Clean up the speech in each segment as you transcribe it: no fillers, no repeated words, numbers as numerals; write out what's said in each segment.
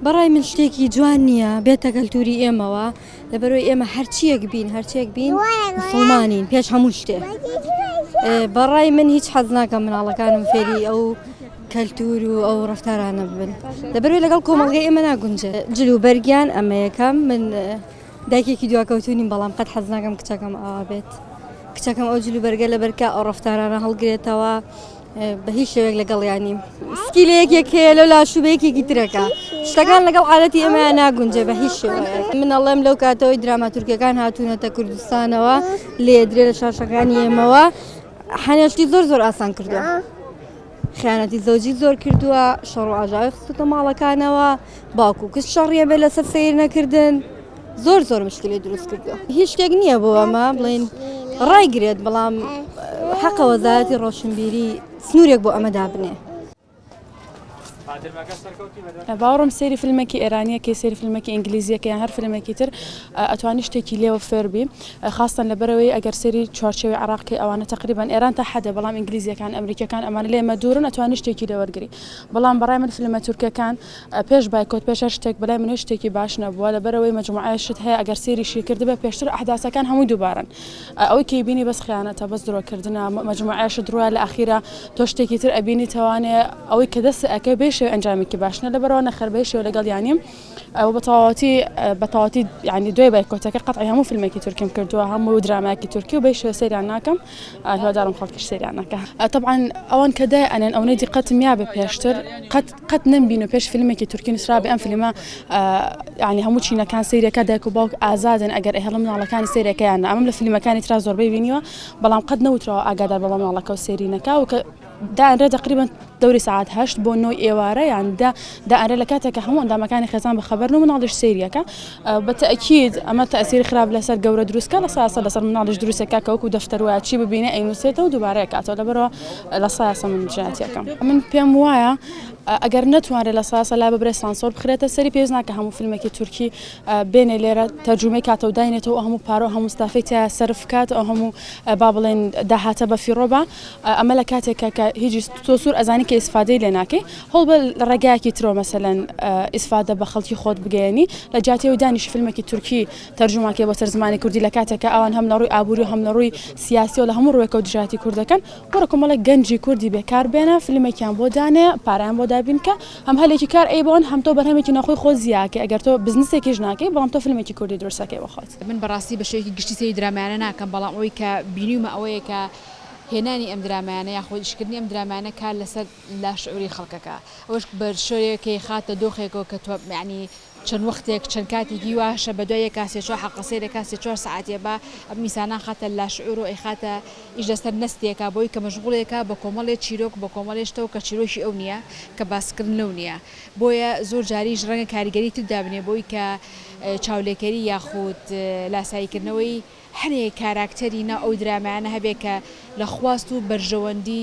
بەڕای من شتێکی جوان نییە بێتە کەلتوری ئێمەوە لەبەرەوەی ئێمە هەرچیەک بین مسڵمانین پێش هەموو شتێ. بەڕای من هیچ حەز ناکەم مناڵەکانم فێری ئەو کەلتور و ئەو ڕەفتارانە ببن لەبەرەوەی لەگەڵ کۆمەڵگەی ئێمە ناگونجێ. جلوبەرگیان ئەمە یەکەم، من دایکێکی دواکەوتونیم بەڵام قەت حەز ناکەم کچەکەم ئاوا بێت. کچەکەم ئەو جلوبەرگە لەبەرکە ئەو ڕەفتارانە هەڵگرێتەوە بە هیچ شێوێک لەگەڵ ینیم سکیلەیەکێک هەیە لەو لاشوبەیەکێکی ترەکە شتەکان لەگەڵ عادەتی ئێمە ناگونجێ بە هیچ شێوەیەک. من ئەڵێم لەو کاتەوەی دراماتورکیەکان هاتوونەتە کوردستانەوە لێدرێ لە شاشەکانی ئێمەوە هەنێشتی زۆر ئاسان کردووە، خیانەتی زەوجی زۆر کردووە، شەڕ و ئاژاوی خستوتە ماڵەکانەوە، باوکو و کچ شەڕیە بێ لەسەر سەیر نەکردن، زۆر مشکلی دروست کردووە. هیچ شتێک نییە بۆ ئەمە بڵێن ڕایگرێت، بەڵام حەقە وەزارەتی ڕۆشنبیری سنوورێک بۆ ئەمە دابنێ. باوەڕم سێری فیلمێکی ئێرانیە کە سێری فیلمێکی ئینگلیزیەکە یان هەر فیلمێکی تر ئەتوانی شتێکی لێوە فێربی، خاستن لەبەرەوەی ئەگەر سێری چوارچێوی عراقی ئەوانە تقریبان ئێران تا حەدە، بەڵام ئینگلیزیەکان ئەمریکەکان ئەمانە لێمە دوورن ئەتوانی شتێکی لێوەرگری. بەڵام بەڕای من فیلمە تورکەکان پێش بایکۆت پێش شتێک بەلای من شتێکی باش نەبووە لەبەرەوەی مەجموعە شت هەیە ئەگەر سێریشی کردبێ پێشتر ئەحداسەکان هەمووی دووبارن، ئەوەی کە بینی بەس خیانەتە بەس درۆکردنە مەجموعە شت ڕوە لە ئەخیرا تۆ شتێکی تر ئەبینی توانێ ئەوەی کە دەست ئەەکە بێشێ ئەنجامێکی باشنە لەبەرەوە نەخربێشی و لەگەڵ یانیم ئەو بەتەواتی ینی دوای بایکۆتەکە قەتعی هەموو فیلمێکی تورکیم کردووە هەموو درامایکی تورکی و بێشێ سەیریان ناکەم هیوادارم خەڵکیش سەیریان ناکە. طبعا ئەوان کە دای ئەنێن ئەوەی دیقەتم یا بە پێشتر قەت نمبین و پێش فیلمێکی تورکی نووسرا بێ ئەم فیلمە ینی هەموو چینەکان سەیرەکە دایک و باوک ئازادن ئەگەر ئێهێڵە مناڵەکانی سەیرەکەیان ئەمەم لە فیلمەکانی ترا زۆربەی بینیوە، بەڵام قەت نەوترەوە ئاگادار بەڵام مناڵەکە و سەیری نەکا و کە دائرە تقریبا دەوری ساعت 8 بۆ 9 ئێوارە یان دائرە لە کاتێکە هەموو ئەندامەکانی خێزان بەخەبەرن و مناڵیش سەیریەکە بەتەئکید ئەمە تەئسیری خراپ لەسەر گەورە دروستکە لە سایاسە لەسەر مناڵیش دروستەکە کە وەکو دەفتەر وایە چی ببینێ ئەینووسێتەوە و دووبارە ئەکاتەوە لەبەرەوە لە سایاسە من ژایەتیەکەم. من پێم وایە ئەگەر نەتوانێت لە سایاسە لای ببرێت سانسۆر بخرێتە سەری پێویست ناکە هەموو فیلمێکی تورکی بێنێ لێرە تەرجمەی کاتەوە داینێتەوە ئەو هەموو پارۆ هەموو ستافەی تیا سەرف کات ئەو هەموو با بڵێن داهاتە بە فیڕۆبە ئەمە لە کاتێکە کە هیچ تۆ سوور ئەزانی کە ئیسفادەی لێ ناکەی هەڵ بە ڕێگایەکی ترۆ مەسەلەن ئیسفادە بە خەڵکی خۆت بگەیەنی لە جاتێ و دانیش فیلمێکی تورکی تەرجمەکەی بۆ سەرزمانی کوردی لە کاتێکە ئەوان هەم لە ڕووی ئابووری و هەم لە ڕووی سیاسی و لە هەموو ڕوویەکە و دژاتی کوردەکەن وەرە کۆمەڵێک گەنجی کوردی بێکار بێنە فیلمێکیان بۆ دانێ پارەیان بۆ دابینکە هەم هەلێکی کار ئەی بۆن هەم تۆ بەرهەمێکی نەخۆی خۆ زیاکە ئەگەر تۆ بزنسێکیش ناکەی بەڵام تۆ فیلمێکی کوردی دروستەکەی بەخۆت. من بەڕاستی بە شێوەیەکی گشتی سەیری درامایانە ناکەم، بەڵام ئەوەی کە بینیومە ئەوەیە کە هێنانی ئەم درامایانە یاخۆ شکردنی ئەم درامایانە کار لەسەر لاشعوری خەڵکەکە ئەوەش بە شێوەیەکی خاتە دۆخێکەوە کە تۆ یعنی چەند وەختێک چەند کاتێکی واشە بە دوای کاسێ چوار حەقەسەیرە کاسێ 4 ساعتێ بە ئەم میسانان خاتە لاشعور و ئەی خاتە ئیش لەسەر نەستێکە بۆی کە مەشغوڵێکە بە کۆمەڵێ چیرۆک بە کۆمەڵێ شتەوە کە چیرۆکی ئەو نییە کە باسکردن لەو نییە، بۆیە زۆر جاریش ڕەنگە کاریگەری تر دابنێ بۆی کە چاولێکەری یاخود لاساییکردنەوەی هەنێک کاراکتەری ناو ئەو درامایانە هەبێ کە لە خواست و بەرژەوەندی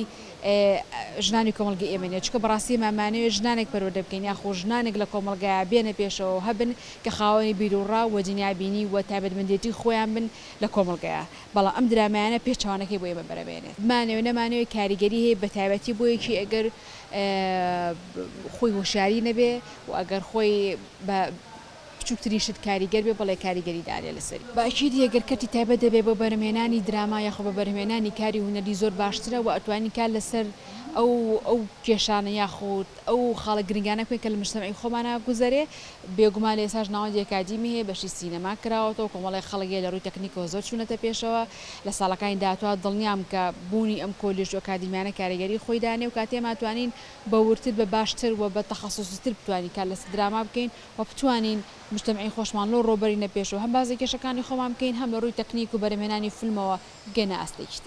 ژنانی کۆمەڵگەی ئێمەنێ چکە بەڕاستی مامانەوێت ژنانێک پەروەردە بکەین یاخۆ ژنانێک لە کۆمەڵگایە بێنە پێشەوە هەبن کە خاوەنی بیرروڕا و دنیابینی و تایبەتمەندێتی خۆیان بن لە کۆمەڵگایە، بەڵام ئەم درامایانە پێچوانەکەی بۆ ئێمە بەرەبێنێت مانەوە نەمانەوەی کاریگەری هەیە بە تایبەتی بۆیەکی ئەگەر خۆی هۆشیاری نەبێ و ئەگەر خۆی چووکتریشت کاریگەر بێ بەڵێ کاریگەری دارێ لەسەری باکی دیەگەر کەتی تایبەت دەبێ بۆ بەرهەمهێنانی دراما یاخۆ بە بەرهەمهێنانی کاری هونەری زۆر باشترە و ئەتوانی کار لەسەر ئەو کێشانە یاخود ئەو خاڵە گرنگانە کوێن کە لە مجتەمەعی خۆمانە گوزەرێ بێگومان لە ئێساش ناوەندی ئەکادیمی هەیە بەشی سینەما کراوەتەوە کۆمەڵی خەڵکی لە ڕووی تەکنیکەوە زۆر چوونەتە پێشەوە لە ساڵەکانی داهاتوە دڵنیام کە بوونی ئەم کۆلیژ و ئەکادیمیانە کاریگەری خۆی دانێ و کاتێما توانین بە ورتر بە باشتر و بە تەخەسوستر بتوانین کار لەسەر دراما بکەین و بتوانین مجتەمعی خۆشمان لۆ ڕۆبەرینە پێشەوە هەم بازێکێشەکانی خۆمان بکەین هەم لە ڕووی تەکنیک و بەرهەمهێنانی فیلمەوە گەنە ئاستێکی تر.